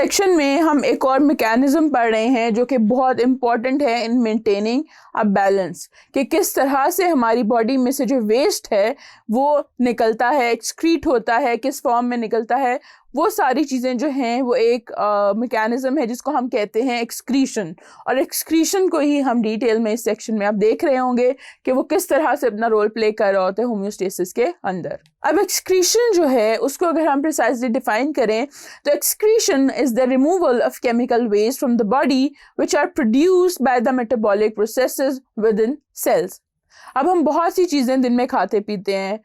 Section में हम एक और मैकेनिज्म पढ़ रहे हैं जो कि बहुत इम्पॉर्टेंट है इन मेंटेनिंग अ बैलेंस, कि किस तरह से हमारी बॉडी में से जो वेस्ट है वो निकलता है, एक्सक्रीट होता है, किस फॉर्म में निकलता है। वो सारी चीज़ें जो हैं वो एक मैकेनिज्म है जिसको हम कहते हैं एक्सक्रीशन। और एक्सक्रीशन को ही हम डिटेल में इस सेक्शन में आप देख रहे होंगे कि वो किस तरह से अपना रोल प्ले कर रहा होता है होम्योस्टेसिस के अंदर। अब एक्सक्रीशन जो है उसको अगर हम प्रिसाइजली डिफाइन करें तो excretion is the removal of chemical waste from the body which are produced by the metabolic processes within cells. अब हम बहुत सी चीज़ें दिन में खाते पीते हैं,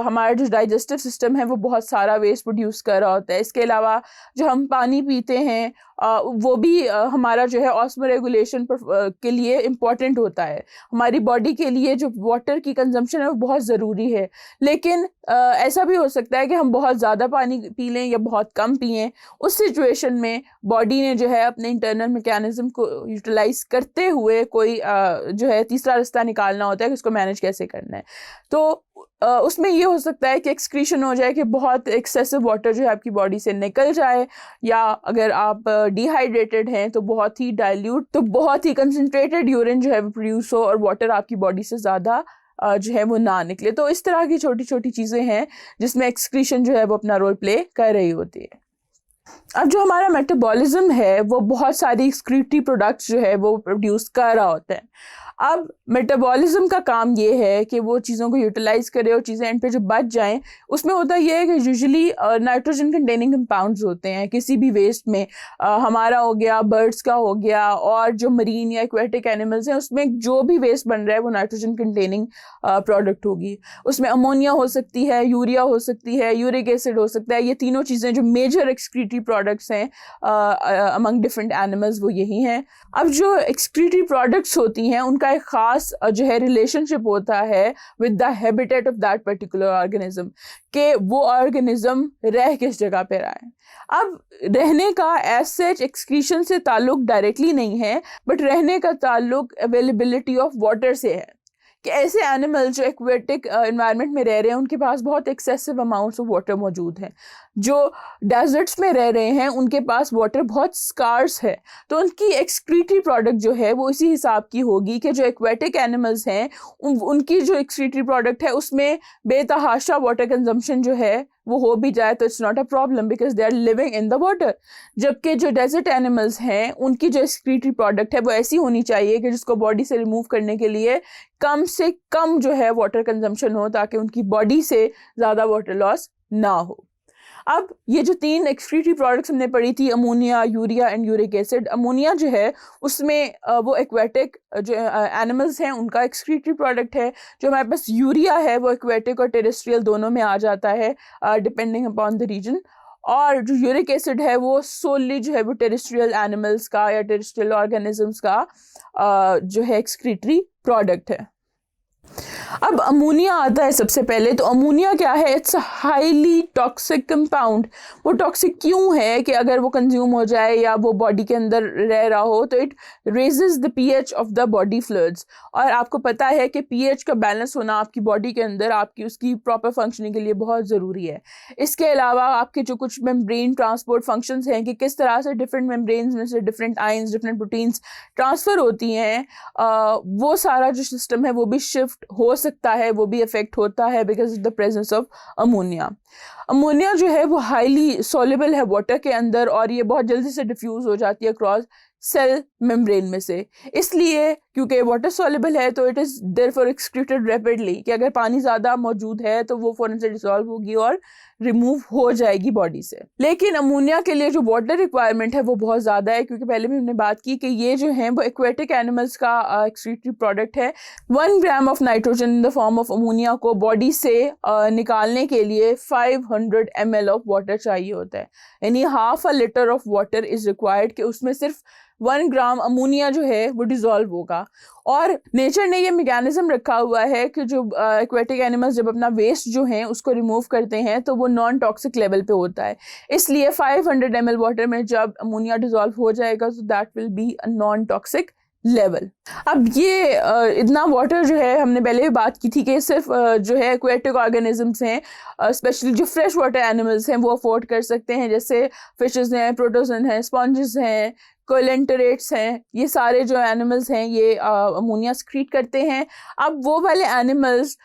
हमारा जो डाइजेस्टिव सिस्टम है वो बहुत सारा वेस्ट प्रोड्यूस कर रहा होता है। इसके अलावा जो हम पानी पीते हैं वो भी हमारा जो है ऑस्मोरेगुलेशन के लिए इम्पॉर्टेंट होता है। हमारी बॉडी के लिए जो वाटर की कंजम्पशन है वो बहुत ज़रूरी है, लेकिन ऐसा भी हो सकता है कि हम बहुत ज़्यादा पानी पी लें या बहुत कम पिएं। उस सिचुएशन में बॉडी ने जो है अपने इंटरनल मैकेनिज्म को यूटिलाइज करते हुए कोई जो है तीसरा रास्ता निकालना होता है कि उसको मैनेज कैसे करना है। तो उसमें ये हो सकता है कि एक्सक्रीशन हो जाए कि बहुत एक्सेसिव वाटर जो है आपकी बॉडी से निकल जाए, या अगर आप डिहाइड्रेटेड हैं तो बहुत ही डाइल्यूट, तो बहुत ही कंसनट्रेटेड यूरिन जो है वो प्रोड्यूस हो और वाटर आपकी बॉडी से ज़्यादा जो है वो ना निकले। तो इस तरह की छोटी छोटी चीज़ें हैं जिसमें एक्सक्रीशन जो है वो अपना रोल प्ले कर रही होती है। अब जो हमारा मेटाबॉलिज्म है वो बहुत सारी एक्सक्रीटरी प्रोडक्ट्स जो है वो प्रोड्यूस कर रहा होता है। अब मेटाबॉलिज्म का काम ये है कि वो चीज़ों को यूटिलाइज करे और चीज़ें एंड पे जो बच जाएं, उसमें होता ये है कि यूजुअली नाइट्रोजन कंटेनिंग कंपाउंड्स होते हैं किसी भी वेस्ट में। हमारा हो गया, बर्ड्स का हो गया, और जो मरीन या एक्वेटिक एनिमल्स हैं उसमें जो भी वेस्ट बन रहा है वो नाइट्रोजन कंटेनिंग प्रोडक्ट होगी। उसमें अमोनिया हो सकती है, यूरिया हो सकती है, यूरिक एसिड हो सकता है। ये तीनों चीज़ें जो मेजर एक्सक्रीटरी प्रोडक्ट्स हैं अमंग डिफरेंट एनिमल्स वो यही हैं। अब जो एक्सक्रीटरी प्रोडक्ट्स होती हैं उनका एक ख़ास जो है रिलेशनशिप होता है with the habitat of that particular organism, कि वो ऑर्गेनिज्म रह किस जगह पे रहा है। अब रहने का एज सच एक्सक्रीशन से ताल्लुक डायरेक्टली नहीं है, बट रहने का ताल्लुक अवेलेबिलिटी ऑफ वाटर से है, कि ऐसे एनिमल जो एक्वेटिक एनवायरनमेंट में रह रहे हैं उनके पास बहुत एक्सेसिव अमाउंट्स ऑफ वाटर मौजूद हैं। जो डेजर्ट्स में रह रहे हैं उनके पास वाटर बहुत स्कार्स है, तो उनकी एक्सक्रीटरी प्रोडक्ट जो है वो इसी हिसाब की होगी कि जो एक्वेटिक एनिमल्स हैं उनकी जो एक्सक्रीटरी प्रोडक्ट है उसमें बेतहाशा वाटर कंजम्पशन जो है वो हो भी जाए तो it's not a problem because they are living in the water. जबकि जो डेजर्ट एनिमल्स हैं उनकी जो एक्सक्रीटरी प्रोडक्ट है वो ऐसी होनी चाहिए कि जिसको बॉडी से रिमूव करने के लिए कम से कम जो है वाटर कंजम्पशन हो, ताकि उनकी बॉडी से ज़्यादा वाटर लॉस ना हो। अब ये जो तीन एक्सक्रीटरी प्रोडक्ट्स हमने पढ़ी थी, ammonia, urea and uric acid. Ammonia जो है उसमें वो एक्वेटिक जो एनिमल्स हैं उनका एक्सक्रीटरी प्रोडक्ट है। जो हमारे पास यूरिया है वो एक्वेटिक और टेरेस्ट्रियल दोनों में आ जाता है डिपेंडिंग अपॉन द रीजन। और जो यूरिक एसिड है वो सोली जो है वो टेरेस्ट्रियल एनिमल्स का या टेरेस्ट्रियल ऑर्गेनिजम्स का जो है एक्सक्रीटरी प्रोडक्ट है। अब अमोनिया आता है सबसे पहले। तो अमोनिया क्या है? It's a highly toxic compound. वो टॉक्सिक क्यों है कि अगर वो कंज्यूम हो जाए या वो बॉडी के अंदर रह रहा हो तो it raises the pH of the body fluids. और आपको पता है कि पीएच का बैलेंस होना आपकी बॉडी के अंदर आपकी उसकी प्रॉपर फंक्शनिंग के लिए बहुत ज़रूरी है। इसके अलावा आपके जो कुछ मेम्ब्रेन ट्रांसपोर्ट फंक्शंस हैं कि किस तरह से डिफरेंट मेम्ब्रेन्स में से different ions, different proteins transfer होती हैं, वो सारा जो सिस्टम है वो भी शिफ्ट हो सकता है, वो भी अफेक्ट होता है because of the presence of ammonia. Ammonia जो है वो हाईली सॉल्युबल है वाटर के अंदर और ये बहुत जल्दी से डिफ्यूज़ हो जाती है क्रॉस सेल मेम्ब्रेन में से। इसलिए क्योंकि वाटर सॉल्युबल है तो it is therefore excreted rapidly, कि अगर पानी ज़्यादा मौजूद है तो वो फ़ौरन से डिसॉल्व होगी और रिमूव हो जाएगी बॉडी से। लेकिन अमोनिया के लिए जो वाटर रिक्वायरमेंट है वो बहुत ज़्यादा है, क्योंकि पहले भी हमने बात की कि ये जो है वो एक्वेटिक एनिमल्स का एक्सक्रीटरी प्रोडक्ट है। 1 gram of nitrogen in the form of ammonia को बॉडी से निकालने के लिए 500 ml ऑफ वाटर चाहिए होता है, यानी half a litre of water is required कि उसमें सिर्फ 1 ग्राम अमोनिया जो है वो डिज़ोल्व होगा। और नेचर ने ये मैकेनिज्म रखा हुआ है कि जो एक्वेटिक एनिमल्स जब अपना वेस्ट जो है उसको रिमूव करते हैं तो वो नॉन टॉक्सिक लेवल पे होता है। इसलिए 500 ml वाटर में जब अमोनिया डिज़ोल्व हो जाएगा तो that will be a non toxic level. अब ये इतना वाटर जो है, हमने पहले भी बात की थी कि सिर्फ जो है एक्वेटिक ऑर्गेनिजम्स हैं, स्पेशली जो फ्रेश वाटर एनिमल्स हैं वो अफोर्ड कर सकते हैं, जैसे फिशेस हैं, प्रोटोजन हैं, स्पॉन्जेस हैं, कोलेंटरेट्स हैं, ये सारे जो एनिमल्स हैं ये अमोनिया स्क्रीट करते हैं। अब वो वाले animals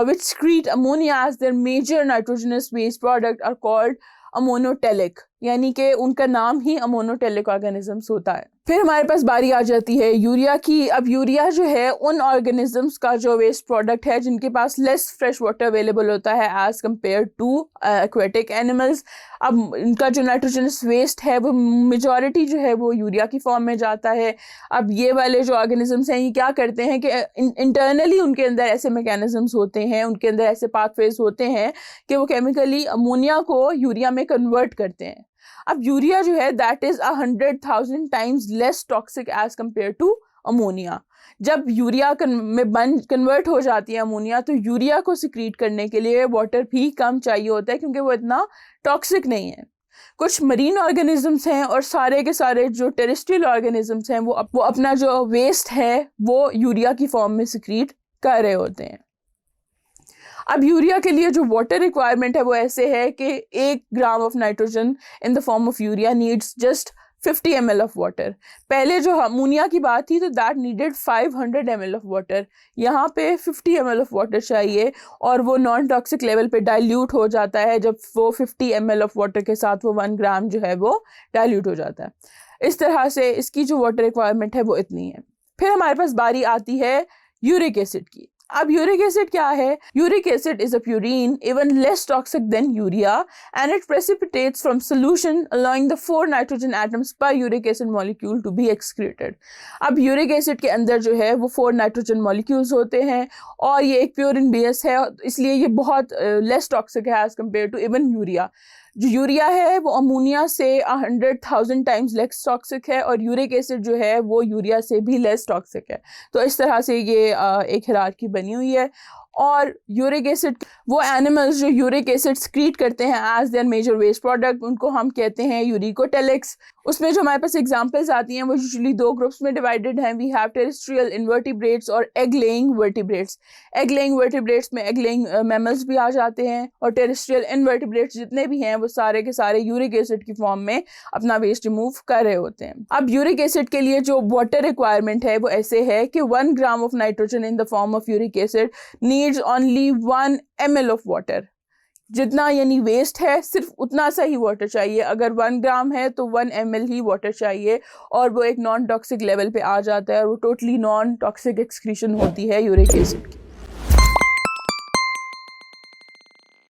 which secrete ammonia as their major nitrogenous waste product are called ammonotelic, यानी कि उनका नाम ही अमोनोटेलिक ऑर्गेनिजम्स होता है। फिर हमारे पास बारी आ जाती है यूरिया की। अब यूरिया जो है उन ऑर्गेनिजम्स का जो वेस्ट प्रोडक्ट है जिनके पास लेस फ्रेश वाटर अवेलेबल होता है as compare to aquatic animals. अब इनका जो नाइट्रोजनस वेस्ट है वो मेजॉरिटी जो है वो यूरिया की फॉर्म में जाता है। अब ये वाले जो ऑर्गेनिजम्स हैं ये क्या करते हैं कि इंटरनली उनके अंदर ऐसे मैकेनिज्म्स होते हैं, उनके अंदर ऐसे पाथवेज होते हैं कि वो केमिकली अमोनिया को यूरिया में कन्वर्ट करते हैं। अब यूरिया जो है that is 100,000 times less toxic as compare to ammonia. जब यूरिया में कन्वर्ट हो जाती है अमोनिया, तो यूरिया को सिक्रीट करने के लिए वाटर भी कम चाहिए होता है क्योंकि वो इतना टॉक्सिक नहीं है। कुछ मरीन ऑर्गेनिजम्स हैं और सारे के सारे जो टेरेस्ट्रियल ऑर्गेनिजम्स हैं वो अपना जो वेस्ट है वो यूरिया की फॉर्म में सिक्रीट कर रहे होते हैं। अब यूरिया के लिए जो वाटर रिक्वायरमेंट है वो ऐसे है कि 1 gram of nitrogen in the form of urea needs just 50 ml of water. पहले जो अमोनिया की बात थी तो that needed 500 ml of water, यहाँ पे 50 ml ऑफ वाटर चाहिए और वो नॉन टॉक्सिक लेवल पे डाइल्यूट हो जाता है जब वो 50 ml ऑफ वाटर के साथ वो 1 ग्राम जो है वो डाइल्यूट हो जाता है। इस तरह से इसकी जो वाटर रिक्वायरमेंट है वो इतनी है। फिर हमारे पास बारी आती है यूरिक एसिड की। अब यूरिक एसिड क्या है? Uric acid is a purine even less toxic than urea and it precipitates from solution allowing the 4 nitrogen atoms per uric acid molecule to be excreted। अब यूरिक एसिड के अंदर जो है वो 4 नाइट्रोजन मॉलिक्यूल्स होते हैं और ये एक प्योरिन बेस है, इसलिए ये बहुत लेस टॉक्सिक है as compare to even urea. जो यूरिया है वो अमोनिया से 100,000 टाइम्स लेस टॉक्सिक है और यूरिक एसिड जो है वो यूरिया से भी लेस टॉक्सिक है। तो इस तरह से ये एक हायरार्की बनी हुई है। और यूरिक एसिड, वो एनिमल्स जो यूरिक एसिड स्क्रीट करते हैं as their major waste product, उनको हम कहते हैं यूरिकोटेलिक्स। उसमें जो हमारे पास एग्जांपल्स आती हैं वो यूजुअली 2 ग्रुप्स में डिवाइडेड हैं। वी हैव टेरेस्ट्रियल इनवर्टिब्रेट्स और egg laying vertebrates. Egg laying vertebrates में एग लेइंग मैमल्स भी आ जाते हैं और टेरेस्ट्रियल इनवर्टिब्रेट्स जितने भी हैं वो सारे के सारे यूरिक एसिड की फॉर्म में अपना वेस्ट रिमूव कर रहे होते हैं। अब यूरिक एसिड के लिए जो वाटर रिक्वायरमेंट है वो ऐसे है कि 1 gram of nitrogen in the form of uric acid needs only 1 ml of water. जितना यानी वेस्ट है सिर्फ उतना सा ही वाटर चाहिए। अगर 1 ग्राम है तो 1 ml ही वाटर चाहिए और वो एक नॉन टॉक्सिक लेवल पे आ जाता है और वो टोटली नॉन टॉक्सिक एक्सक्रीशन होती है यूरिक एसिड की।